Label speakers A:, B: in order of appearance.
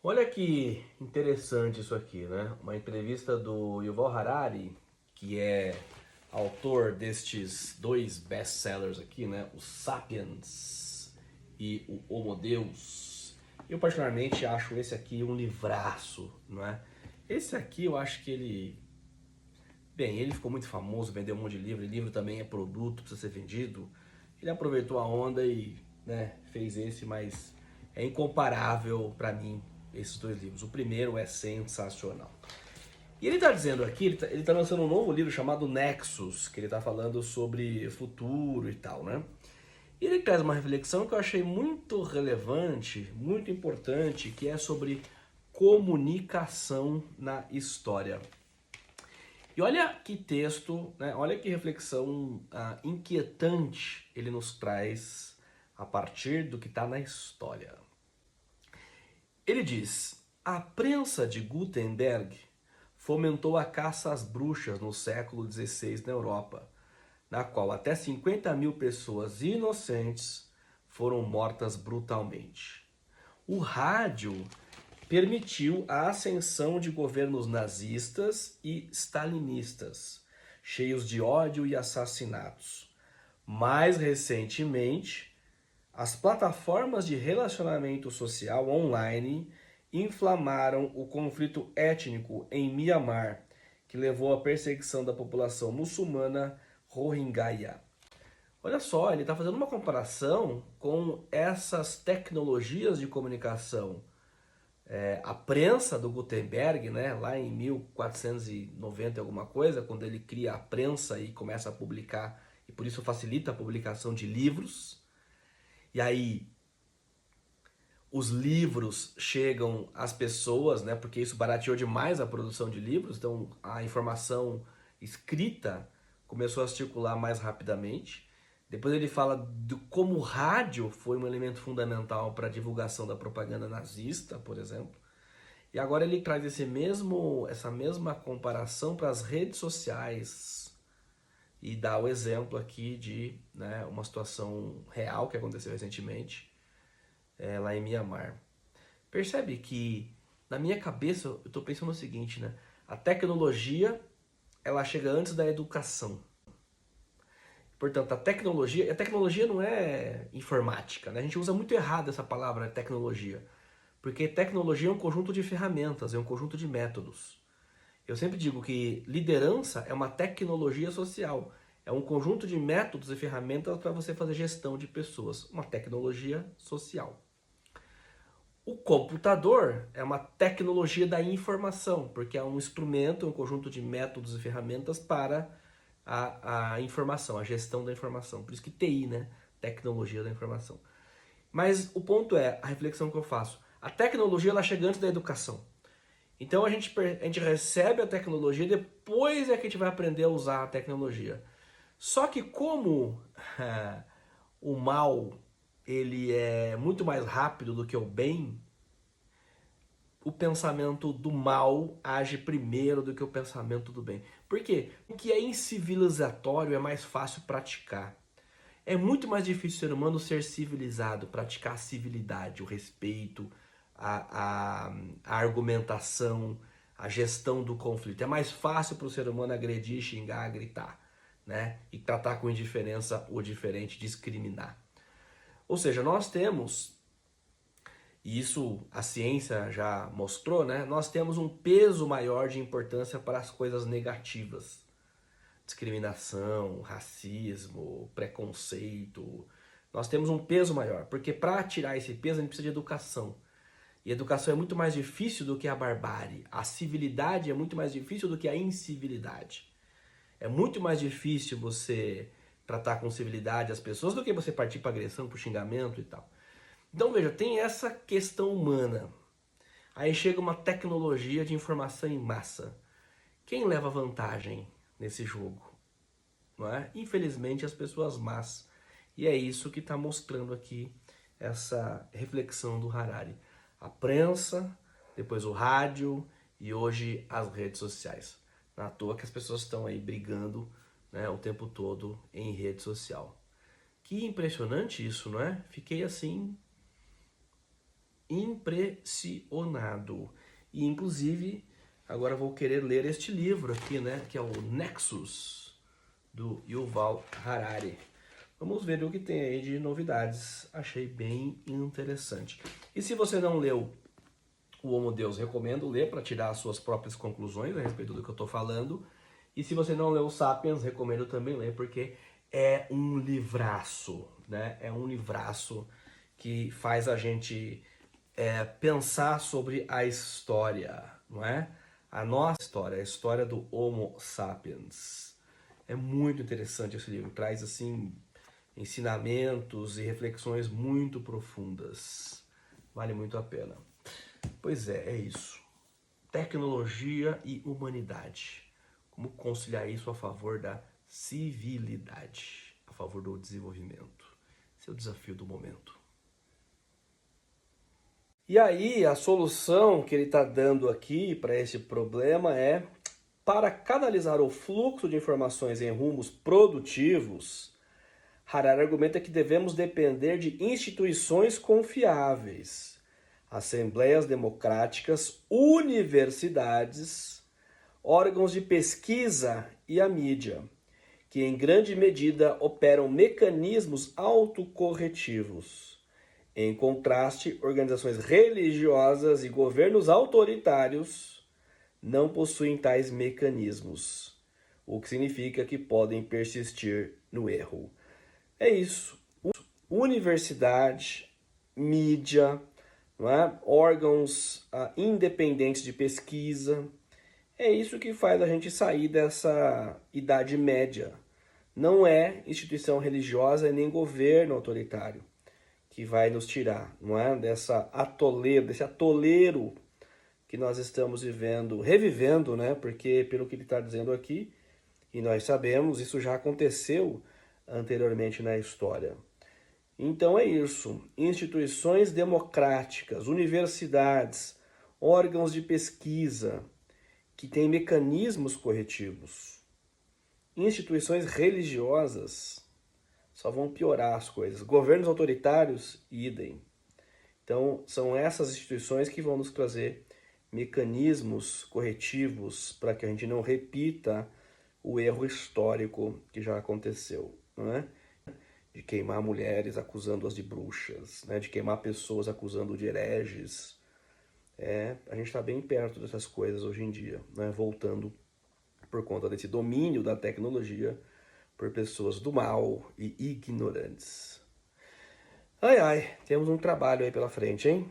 A: Olha que interessante isso aqui, né? Uma entrevista do Yuval Harari, que é autor destes dois best-sellers aqui, né? O Sapiens e o Homo Deus. Eu particularmente acho esse aqui um livraço, não é? Esse aqui eu acho que ele ficou muito famoso, vendeu um monte de livro, e livro também é produto, precisa ser vendido. Ele aproveitou a onda e, né, fez esse, mas é incomparável para mim esses dois livros. O primeiro é sensacional. E ele está dizendo aqui, ele tá lançando um novo livro chamado Nexus, que ele está falando sobre futuro e tal, né? E ele traz uma reflexão que eu achei muito relevante, muito importante, que é sobre comunicação na história. E olha que texto, né? Olha que reflexão inquietante ele nos traz a partir do que está na história. Ele diz: a prensa de Gutenberg fomentou a caça às bruxas no século XVI na Europa, na qual até 50 mil pessoas inocentes foram mortas brutalmente. O rádio permitiu a ascensão de governos nazistas e stalinistas, cheios de ódio e assassinatos. Mais recentemente, as plataformas de relacionamento social online inflamaram o conflito étnico em Mianmar, que levou à perseguição da população muçulmana Rohingya. Olha só, ele está fazendo uma comparação com essas tecnologias de comunicação. A prensa do Gutenberg, né, lá em 1490 alguma coisa, quando ele cria a prensa e começa a publicar, e por isso facilita a publicação de livros. E aí os livros chegam às pessoas, né, porque isso barateou demais a produção de livros, então a informação escrita começou a circular mais rapidamente. Depois ele fala de como o rádio foi um elemento fundamental para a divulgação da propaganda nazista, por exemplo. E agora ele traz essa mesma comparação para as redes sociais e dá o exemplo aqui de, né, uma situação real que aconteceu recentemente lá em Mianmar. Percebe que na minha cabeça eu estou pensando o seguinte, né? A tecnologia ela chega antes da educação. Portanto, a tecnologia não é informática, né? A gente usa muito errado essa palavra tecnologia, porque tecnologia é um conjunto de ferramentas, é um conjunto de métodos. Eu sempre digo que liderança é uma tecnologia social, é um conjunto de métodos e ferramentas para você fazer gestão de pessoas, uma tecnologia social. O computador é uma tecnologia da informação, porque é um instrumento, um conjunto de métodos e ferramentas para a informação, a gestão da informação. Por isso que TI, né? Tecnologia da informação. Mas o ponto é, a reflexão que eu faço, a tecnologia ela chega antes da educação. Então a gente recebe a tecnologia e depois é que a gente vai aprender a usar a tecnologia. Só que como o mal ele é muito mais rápido do que o bem, o pensamento do mal age primeiro do que o pensamento do bem. Por quê? O que é incivilizatório é mais fácil praticar. É muito mais difícil o ser humano ser civilizado, praticar a civilidade, o respeito, a, a, a argumentação, a gestão do conflito. É mais fácil para o ser humano agredir, xingar, gritar, né? E tratar com indiferença o diferente, discriminar. Ou seja, nós temos, e isso a ciência já mostrou, né? Nós temos um peso maior de importância para as coisas negativas. Discriminação, racismo, preconceito. Nós temos um peso maior, porque para tirar esse peso a gente precisa de educação. E educação é muito mais difícil do que a barbárie. A civilidade é muito mais difícil do que a incivilidade. É muito mais difícil você tratar com civilidade as pessoas do que você partir para agressão, para xingamento e tal. Então veja, tem essa questão humana. Aí chega uma tecnologia de informação em massa. Quem leva vantagem nesse jogo? Não é? Infelizmente as pessoas más. E é isso que está mostrando aqui essa reflexão do Harari. A prensa, depois o rádio e hoje as redes sociais. Não é à toa que as pessoas estão aí brigando, né, o tempo todo em rede social. Que impressionante isso, não é? Fiquei assim impressionado. E, inclusive, agora vou querer ler este livro aqui, né? Que é o Nexus, do Yuval Harari. Vamos ver o que tem aí de novidades. Achei bem interessante. E se você não leu o Homo Deus, recomendo ler para tirar as suas próprias conclusões a respeito do que eu estou falando. E se você não leu o Sapiens, recomendo também ler, porque é um livraço, né? É um livraço que faz a gente pensar sobre a história, não é? A nossa história, a história do Homo Sapiens. É muito interessante esse livro, traz assim ensinamentos e reflexões muito profundas. Vale muito a pena. Pois é isso. Tecnologia e humanidade. Como conciliar isso a favor da civilidade, a favor do desenvolvimento. Esse é o desafio do momento. E aí, a solução que ele está dando aqui para esse problema é: para canalizar o fluxo de informações em rumos produtivos, Harari argumenta que devemos depender de instituições confiáveis, assembleias democráticas, universidades, órgãos de pesquisa e a mídia, que em grande medida operam mecanismos autocorretivos. Em contraste, organizações religiosas e governos autoritários não possuem tais mecanismos, o que significa que podem persistir no erro. É isso. Universidade, mídia, não é? Órgãos independentes de pesquisa. É isso que faz a gente sair dessa Idade Média. Não é instituição religiosa nem governo autoritário que vai nos tirar, não é? Desse atoleiro que nós estamos revivendo, né? Porque pelo que ele está dizendo aqui, e nós sabemos, isso já aconteceu anteriormente na história. Então é isso. Instituições democráticas, universidades, órgãos de pesquisa que têm mecanismos corretivos. Instituições religiosas só vão piorar as coisas. Governos autoritários, idem. Então, são essas instituições que vão nos trazer mecanismos corretivos para que a gente não repita o erro histórico que já aconteceu, não é? De queimar mulheres acusando-as de bruxas, né? De queimar pessoas acusando de hereges. A gente está bem perto dessas coisas hoje em dia, né? Voltando por conta desse domínio da tecnologia por pessoas do mal e ignorantes. Ai, ai, temos um trabalho aí pela frente, hein?